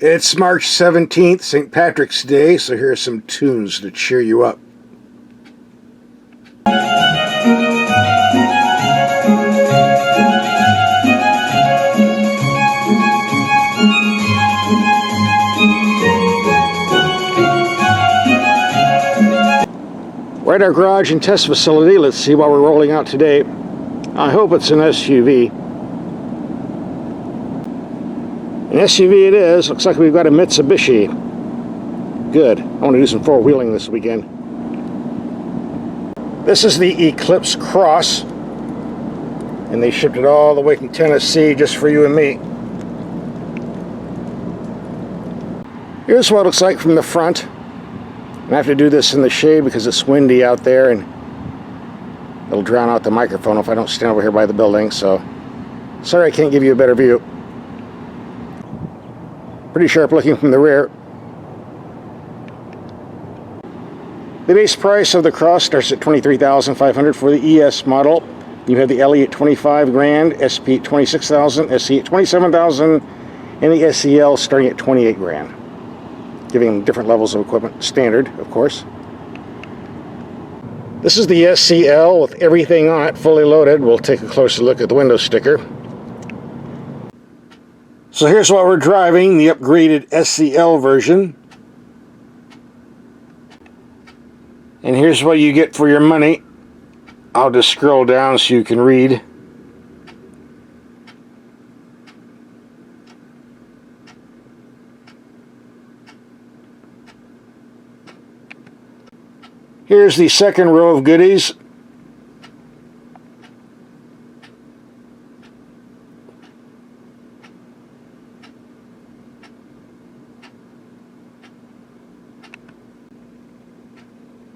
It's March 17th, St. Patrick's Day, so here are some tunes to cheer you up. We're at our garage and test facility. Let's see what we're rolling out today. I hope it's an SUV. An SUV it is. Looks like we've got a Mitsubishi. Good. I want to do some four-wheeling this weekend. This is the Eclipse Cross. And they shipped it all the way from Tennessee just for you and me. Here's what it looks like from the front. I have to do this in the shade because it's windy out there and it'll drown out the microphone if I don't stand over here by the building, so sorry I can't give you a better view. Pretty sharp looking from the rear. The base price of the Cross starts at $23,500 for the ES model. You have the LE at $25,000, SP at $26,000, SE at $27,000, and the SEL starting at $28,000. Giving them different levels of equipment, standard, of course. This is the SEL with everything on it, fully loaded. We'll take a closer look at the window sticker. So here's what we're driving, the upgraded SEL version. And here's what you get for your money. I'll just scroll down so you can read. Here's the second row of goodies.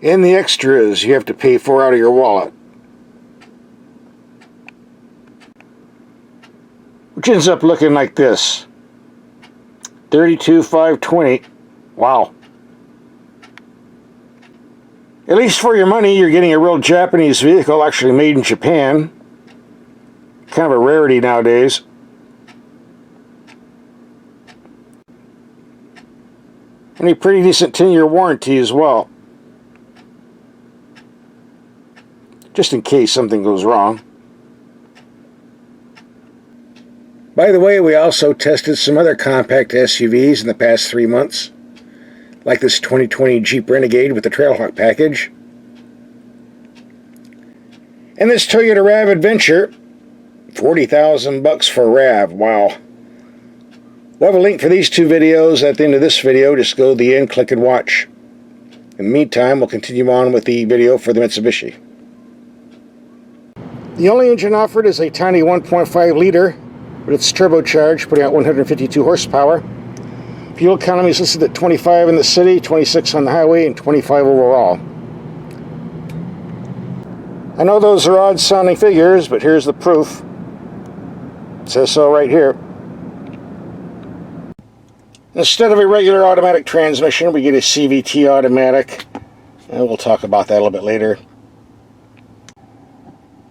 And the extras you have to pay for out of your wallet. Which ends up looking like this. $32,520. Wow. At least for your money, you're getting a real Japanese vehicle, actually made in Japan. Kind of a rarity nowadays. And a pretty decent 10-year warranty as well. Just in case something goes wrong. By the way, we also tested some other compact SUVs in the past 3 months. Like this 2020 Jeep Renegade with the Trailhawk package. And this Toyota RAV Adventure. $40,000 for RAV. Wow. We'll have a link for these two videos at the end of this video. Just go to the end, click and watch. In the meantime, we'll continue on with the video for the Mitsubishi. The only engine offered is a tiny 1.5 liter, but it's turbocharged, putting out 152 horsepower. Fuel economy is listed at 25 in the city, 26 on the highway, and 25 overall. I know those are odd sounding figures, but here's the proof. It says so right here. Instead of a regular automatic transmission, we get a CVT automatic, and we'll talk about that a little bit later.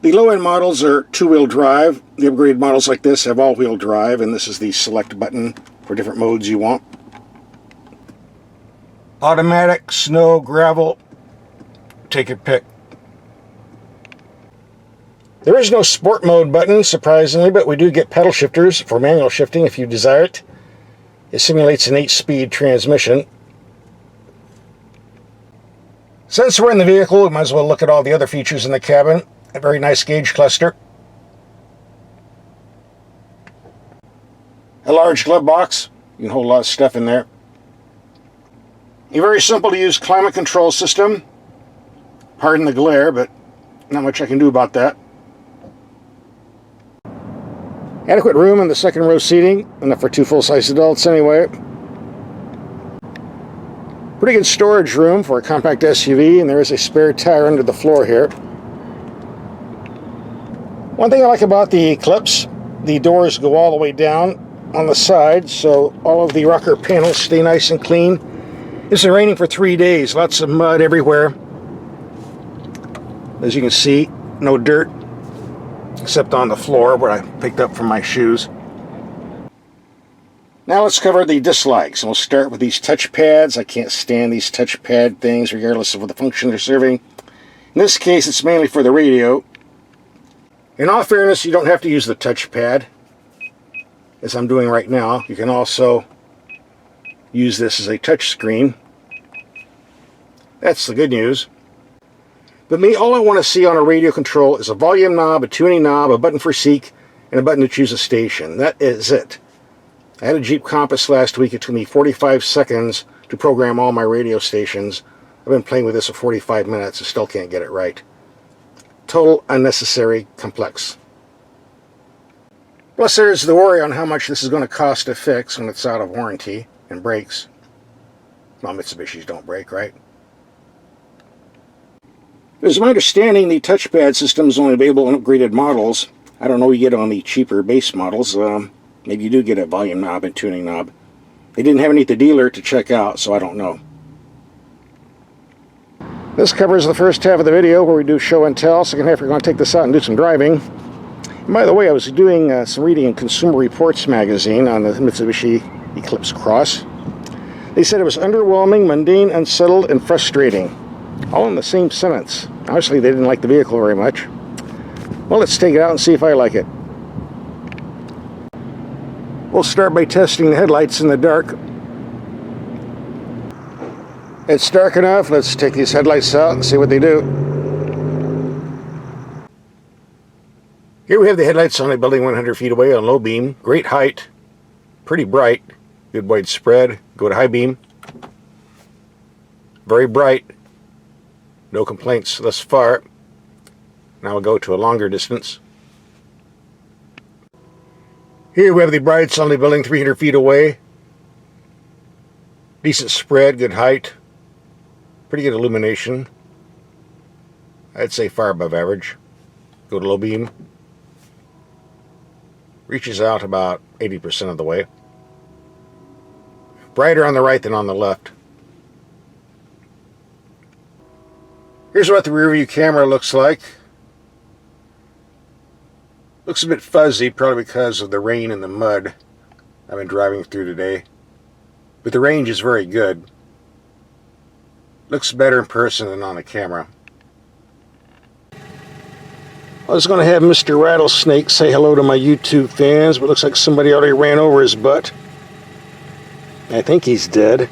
The low-end models are two-wheel drive. The upgraded models like this have all-wheel drive, and this is the select button for different modes you want. Automatic, snow, gravel, take your pick. There is no sport mode button, surprisingly, but we do get pedal shifters for manual shifting if you desire it. It simulates an 8-speed transmission. Since we're in the vehicle, we might as well look at all the other features in the cabin. A very nice gauge cluster. A large glove box. You can hold a lot of stuff in there. A very simple to use climate control system. Pardon the glare, but not much I can do about that. Adequate room in the second row seating, enough for 2 full-size adults anyway. Pretty good storage room for a compact SUV, and there is a spare tire under the floor here. One thing I like about the Eclipse, the doors go all the way down on the side, so all of the rocker panels stay nice and clean. It's been raining for 3 days, lots of mud everywhere. As you can see, no dirt, except on the floor where I picked up from my shoes. Now let's cover the dislikes, and we'll start with these touch pads. I can't stand these touch pad things regardless of what the function they're serving. In this case, it's mainly for the radio. In all fairness, you don't have to use the touch pad, as I'm doing right now. You can also use this as a touch screen. That's the good news. But me, all I want to see on a radio control is a volume knob, a tuning knob, a button for seek, and a button to choose a station. That is it. I had a Jeep Compass last week. It took me 45 seconds to program all my radio stations. I've been playing with this for 45 minutes and still can't get it right. Total unnecessary complex. Plus there's the worry on how much this is going to cost to fix when it's out of warranty and breaks. Well, Mitsubishis don't break, right? As my understanding, the touchpad system is only available on upgraded models. I don't know what you get on the cheaper base models. Maybe you do get a volume knob and tuning knob. They didn't have any at the dealer to check out, so I don't know. This covers the first half of the video where we do show and tell. Second half, we're going to take this out and do some driving. And by the way, I was doing some reading in Consumer Reports magazine on the Mitsubishi Eclipse Cross. They said it was underwhelming, mundane, unsettled, and frustrating. All in the same sentence. Obviously, they didn't like the vehicle very much. Well, let's take it out and see if I like it. We'll start by testing the headlights in the dark. It's dark enough. Let's take these headlights out and see what they do. Here we have the headlights on a building 100 feet away on low beam. Great height. Pretty bright. Good wide spread. Go to high beam. Very bright. No complaints thus far. Now we'll go to a longer distance. Here we have the brights on the building 300 feet away. Decent spread, good height. Pretty good illumination. I'd say far above average. Go to low beam. Reaches out about 80% of the way. Brighter on the right than on the left. Here's what the rear view camera looks like. Looks a bit fuzzy, probably because of the rain and the mud I've been driving through today. But the range is very good. Looks better in person than on the camera. I was going to have Mr. Rattlesnake say hello to my YouTube fans, but it looks like somebody already ran over his butt. I think he's dead.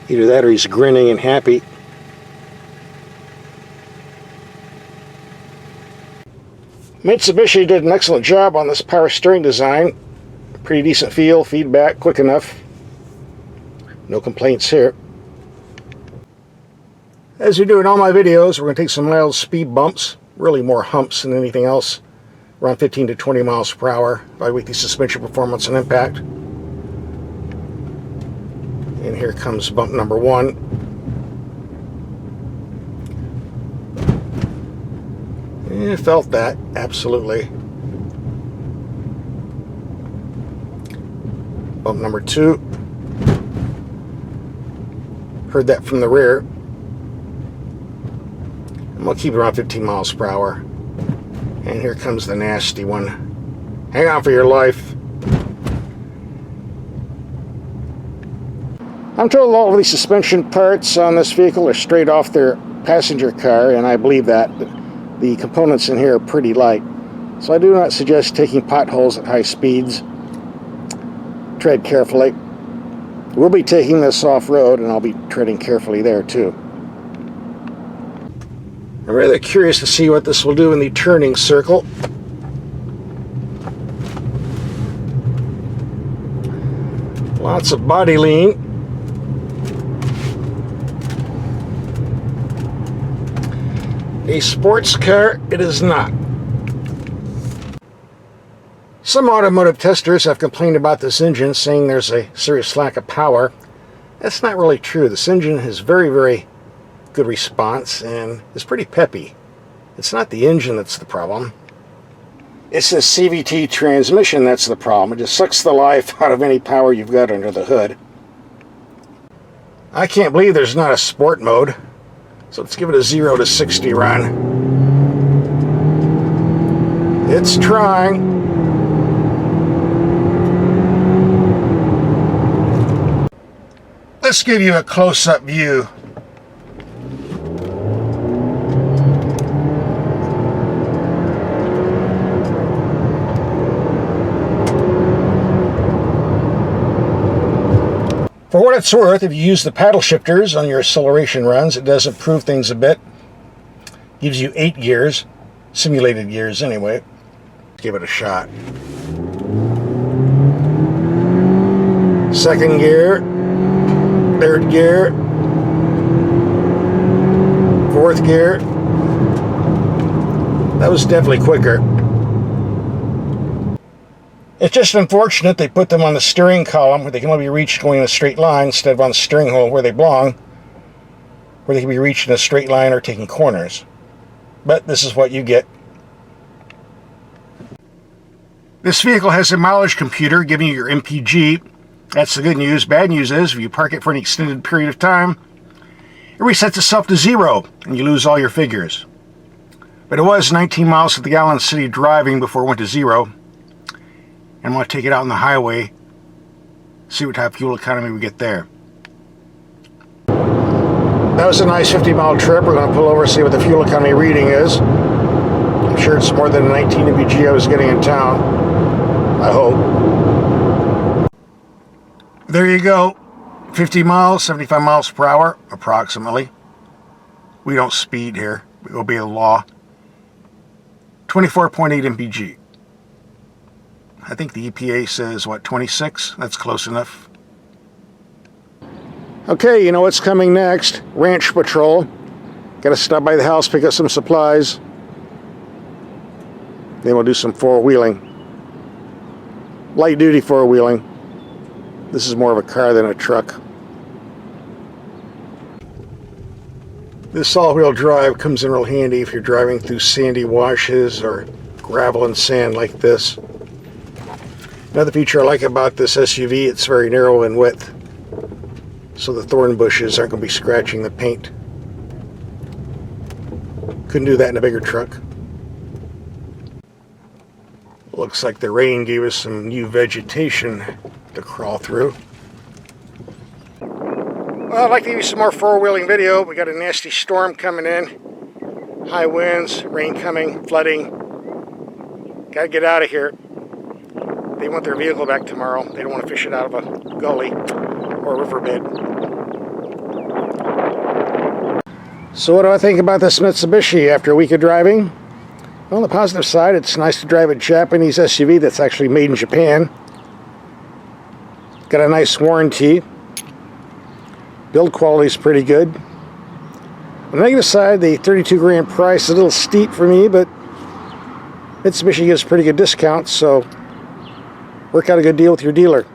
Either that or he's grinning and happy. Mitsubishi did an excellent job on this power steering design. Pretty decent feel, feedback, quick enough. No complaints here. As we do in all my videos, we're going to take some mild speed bumps, really more humps than anything else, around 15 to 20 miles per hour. Evaluate the suspension performance and impact. And here comes bump number one. Yeah, felt that, absolutely. Bump number two. Heard that from the rear. I'm going to keep it around 15 miles per hour. And here comes the nasty one. Hang on for your life. I'm told all of these suspension parts on this vehicle are straight off their passenger car, and I believe that. The components in here are pretty light. So I do not suggest taking potholes at high speeds. Tread carefully. We'll be taking this off-road, and I'll be treading carefully there too. I'm rather curious to see what this will do in the turning circle. Lots of body lean. A sports car, it is not. Some automotive testers have complained about this engine, saying there's a serious lack of power. That's not really true. This engine has very, very good response and is pretty peppy. It's not the engine that's the problem. It's the CVT transmission that's the problem. It just sucks the life out of any power you've got under the hood. I can't believe there's not a sport mode. So let's give it a 0 to 60 run. It's trying. let's give you a close-up view. For what it's worth, if you use the paddle shifters on your acceleration runs, it does improve things a bit. Gives you 8 gears, simulated gears anyway. Give it a shot. Second gear, third gear, fourth gear. That was definitely quicker. It's just unfortunate they put them on the steering column where they can only be reached going in a straight line instead of on the steering wheel where they belong, where they can be reached in a straight line or taking corners. But this is what you get. This vehicle has a mileage computer giving you your MPG. That's the good news. Bad news is if you park it for an extended period of time, it resets itself to 0 and you lose all your figures. But it was 19 miles to the gallon city driving before it went to 0. And I'm going to take it out on the highway, see what type of fuel economy we get there. That was a nice 50-mile trip. We're going to pull over and see what the fuel economy reading is. I'm sure it's more than the 19 MPG I was getting in town. I hope. There you go. 50 miles, 75 miles per hour, approximately. We don't speed here. We obey the law. 24.8 MPG. I think the EPA says, what, 26? That's close enough. Okay, you know what's coming next? Ranch patrol. Gotta stop by the house, pick up some supplies. Then we'll do some four-wheeling. Light-duty four-wheeling. This is more of a car than a truck. This all-wheel drive comes in real handy if you're driving through sandy washes or gravel and sand like this. Another feature I like about this SUV, it's very narrow in width, so the thorn bushes aren't going to be scratching the paint. Couldn't do that in a bigger truck. Looks like the rain gave us some new vegetation to crawl through. Well, I'd like to give you some more four-wheeling video. We got a nasty storm coming in. High winds, rain coming, flooding. Gotta get out of here. They want their vehicle back tomorrow. They don't want to fish it out of a gully or a riverbed. So what do I think about this Mitsubishi after a week of driving? Well, on the positive side, it's nice to drive a Japanese SUV that's actually made in Japan. Got a nice warranty. Build quality is pretty good. On the negative side, the 32 grand price is a little steep for me, but Mitsubishi gives pretty good discounts, so work out a good deal with your dealer.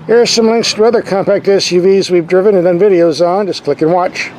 Here are some links to other compact SUVs we've driven and done videos on. Just click and watch.